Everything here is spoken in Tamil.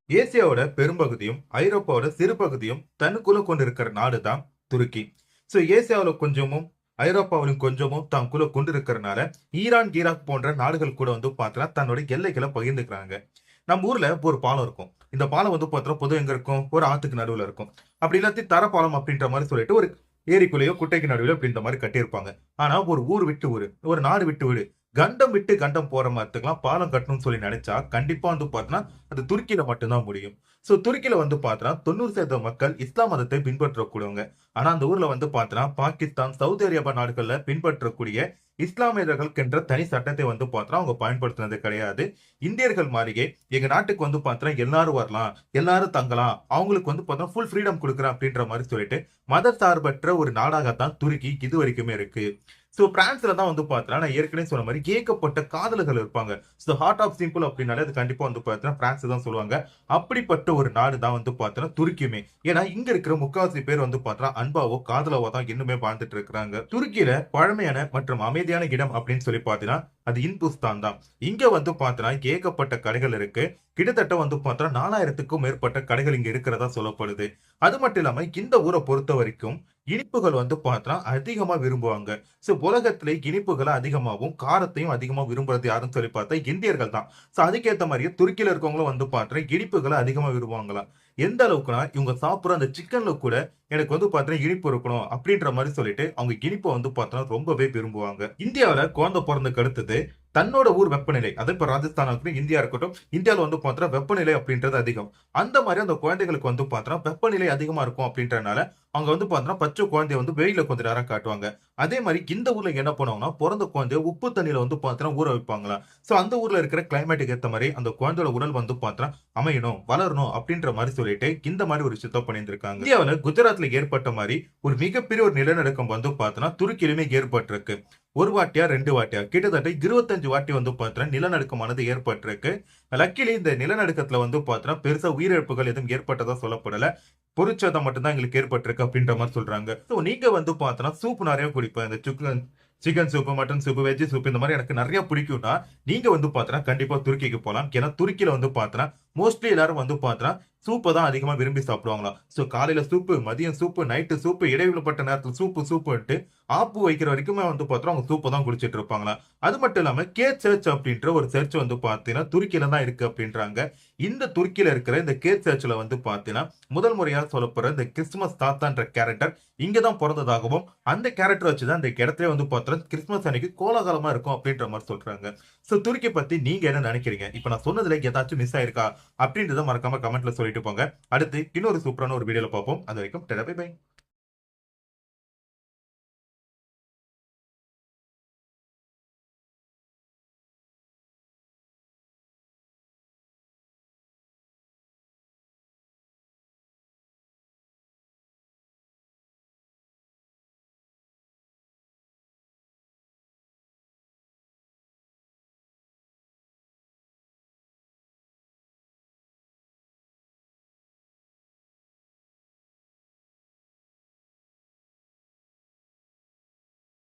ஏசியாவோட பெரும்பகுதியும் ஐரோப்பாவோட சிறு பகுதியும் தனக்குள்ள கொண்டிருக்கிற நாடு தான் துருக்கி. சோ ஏசியாவுல கொஞ்சமும் ஐரோப்பாவிலும் கொஞ்சமும் தனக்குள்ள கொண்டிருக்கிறனால ஈரான், ஈராக் போன்ற நாடுகள் கூட பார்த்தா தன்னோட எல்லைகளை பகிர்ந்துக்கிறாங்க. நம்ம ஊர்ல ஒரு பாலம் இருக்கும். இந்த பாலம் பார்த்தா பொது எங்க இருக்கும்? ஒரு ஆத்துக்கு நடுவுல இருக்கும். அப்படி இல்லாட்டி தர பாலம் அப்படின்ற மாதிரி சொல்லிட்டு ஒரு ஏரிக்குள்ளேயோ குட்டைக்கு நடுவில் அப்படின்ற மாதிரி கட்டியிருப்பாங்க. ஆனா ஒரு ஊர் விட்டு ஊரு, ஒரு நாடு விட்டு வீடு, கண்டம் விட்டு கண்டம் போற மாதிரிலாம் பாலம் கட்டணும்னு சொல்லி நினைச்சா கண்டிப்பா பாத்தீங்கன்னா அது துருக்கியில மட்டும்தான் முடியும். சோ துருக்கியில பாத்தீங்கன்னா 90% மக்கள் இஸ்லாம் மதத்தை பின்பற்றக்கூடியவங்க. ஆனா அந்த ஊர்ல பாத்தீங்கன்னா பாகிஸ்தான், சவுதி அரேபியா நாடுகள்ல பின்பற்றக்கூடிய இஸ்லாமியர்கள் என்ற தனி சட்டத்தை பாத்தீங்கன்னா அவங்க பயன்படுத்தினது கிடையாது. இந்தியர்கள் மாதிரியே எங்க நாட்டுக்கு பாத்தீங்கன்னா எல்லாரும் வரலாம், எல்லாரும் தங்கலாம், அவங்களுக்கு பாத்தீங்கன்னா ஃபுல் ஃப்ரீடம் கொடுக்குறேன் அப்படின்ற மாதிரி சொல்லிட்டு மத சார்பற்ற ஒரு நாடாகத்தான் துருக்கி இது வரைக்குமே இருக்கு. சோ பிரான்ஸ்ல தான் பாத்தீங்கன்னா நான் ஏற்கனவே சொன்ன மாதிரி ஏகப்பட்ட காதலர்கள் இருப்பாங்க. சோ ஹார்ட் ஆஃப் சிம்பிள் அப்படின்னாலே அது கண்டிப்பா பாத்தீங்கன்னா பிரான்ஸ் தான் சொல்லுவாங்க. அப்படிப்பட்ட ஒரு நாடு தான் பாத்தீங்கன்னா துருக்கியுமே. ஏன்னா இங்க இருக்கிற முக்காவாசி பேர் பாத்தீங்கன்னா அன்பாவோ காதலாவோ தான் இன்னுமே வாழ்ந்துட்டு இருக்கிறாங்க. துருக்கியில பழமையான மற்றும் அமைதியான இடம் அப்படின்னு சொல்லி பாத்தீங்கன்னா அது இன்புஸ்தான் தான். இங்க பாத்தீங்கன்னா ஏகப்பட்ட கடைகள் இருக்கு. கிட்டத்தட்ட பார்த்தா 4000க்கும் மேற்பட்ட கடைகள் இங்க இருக்கிறதா சொல்லப்படுது. அது மட்டும் இல்லாம இந்த ஊரை பொறுத்த வரைக்கும் இனிப்புகள் பார்த்தா அதிகமா விரும்புவாங்க. சோ உலகத்திலே இனிப்புகளை அதிகமாகவும் காரத்தையும் அதிகமா விரும்புறது யாருன்னு சொல்லி பார்த்தா இந்தியர்கள் தான். சோ அதுக்கேத்த மாதிரியே துருக்கியில இருக்கவங்களும் பார்த்தா இனிப்புகளை அதிகமா விரும்புவாங்களாம். எந்த அளவுக்குன்னா இவங்க சாப்பிடுற அந்த சிக்கன்ல கூட எனக்கு பார்த்தா இனிப்பு இருக்கணும் அப்படின்ற மாதிரி சொல்லிட்டு அவங்க இனிப்பை பார்த்தா ரொம்பவே விரும்புவாங்க. இந்தியாவில குழந்தை பிறந்ததுக்கு அடுத்தது தன்னோட ஊர் வெப்பநிலை, அது இப்ப ராஜஸ்தான் இருக்கட்டும், இந்தியா இருக்கட்டும், இந்தியாவில பார்த்தா வெப்பநிலை அப்படின்றது அதிகம். அந்த மாதிரி அந்த குழந்தைகளுக்கு பார்த்தா வெப்பநிலை அதிகமா இருக்கும் அப்படின்றனால அவங்க பார்த்தா பச்சை குழந்தைய வெயில கொஞ்ச நேரம் காட்டுவாங்க. அதே மாதிரி இந்த ஊர்ல என்ன பண்ணுவாங்கன்னா பிறந்த குழந்தைய உப்பு தண்ணியில பார்த்தா ஊற வைப்பாங்களா. சோ அந்த ஊர்ல இருக்கிற கிளைமேட்டுக்கு ஏத்த மாதிரி அந்த குழந்தையோட உடல் பார்த்தா அமையணும், வளரணும் அப்படின்ற மாதிரி சொல்லிட்டு இந்த மாதிரி ஒரு விஷயத்த பண்ணியிருக்காங்க. இந்தியாவில குஜராத்ல ஏற்பட்ட மாதிரி ஒரு மிகப்பெரிய ஒரு நிலநடுக்கம் பார்த்தா துருக்கியிலுமே ஏற்பட்டிருக்கு. ஒரு வாட்டியா 2 வாட்டியா கிட்டத்தட்ட 25 வாட்டி பார்த்தா நிலநடுக்கமானது ஏற்பட்டிருக்கு. லக்கிலி இந்த நிலநடுக்கத்துல பார்த்தா பெருசா உயிரிழப்புகள் எதுவும் ஏற்பட்டதா சொல்லப்படல. பொருட்சேதம் மட்டும்தான் எங்களுக்கு ஏற்பட்டிருக்கு அப்படின்ற மாதிரி சொல்றாங்க. சோ நீங்க பார்த்தா சூப் நிறைய குடிப்பேன். இந்த chicken soup, mutton soup, veg soup இந்த மாதிரி எனக்கு நிறைய பிடிக்கும்னா நீங்க பார்த்தா கண்டிப்பா துருக்கிக்கு போலாம். ஏன்னா துருக்கியில பார்த்தா மோஸ்ட்லி எல்லாரும் பார்த்தா சூப்பை தான் அதிகமா விரும்பி சாப்பிடுவாங்களாம். சோ காலையில சூப்பு, மதியம் சூப்பு, நைட்டு சூப்பு, இடைவெளிப்பட்ட நேரத்துல சூப்புன்ட்டு ஆப்பு வைக்கிற வரைக்குமே பார்த்தா அவங்க சூப்பை தான் குடிச்சிட்டு இருப்பாங்களாம். அது மட்டும் இல்லாம கே சர்ச் அப்படின்ற ஒரு சர்ச் பாத்தீங்கன்னா துருக்கியில தான் இருக்கு அப்படின்றாங்க. இந்த துருக்கியில இருக்கிற இந்த கே சர்ச்ல பாத்தீங்கன்னா முதல் முறையா சொல்லப்படுற இந்த கிறிஸ்துமஸ் தாத்தான்ற கேரக்டர் இங்கதான் பிறந்ததாகவும் அந்த கேரக்டர் வச்சுதான் இந்த இடத்துல பார்த்தா கிறிஸ்துமஸ் அன்னைக்கு கோலாகலமா இருக்கும் அப்படின்ற மாதிரி சொல்றாங்க. சோ துருக்கி பத்தி நீங்க என்ன நினைக்கிறீங்க? இப்ப நான் சொன்னதுல ஏதாச்சும் மிஸ் ஆயிருக்கா அப்படின்றத மறக்காம கமெண்ட்ல சொல்லிட்டு போங்க. அடுத்து இன்னொரு சூப்பரான ஒரு வீடியோல பார்ப்போம். அது வரைக்கும் பை பை.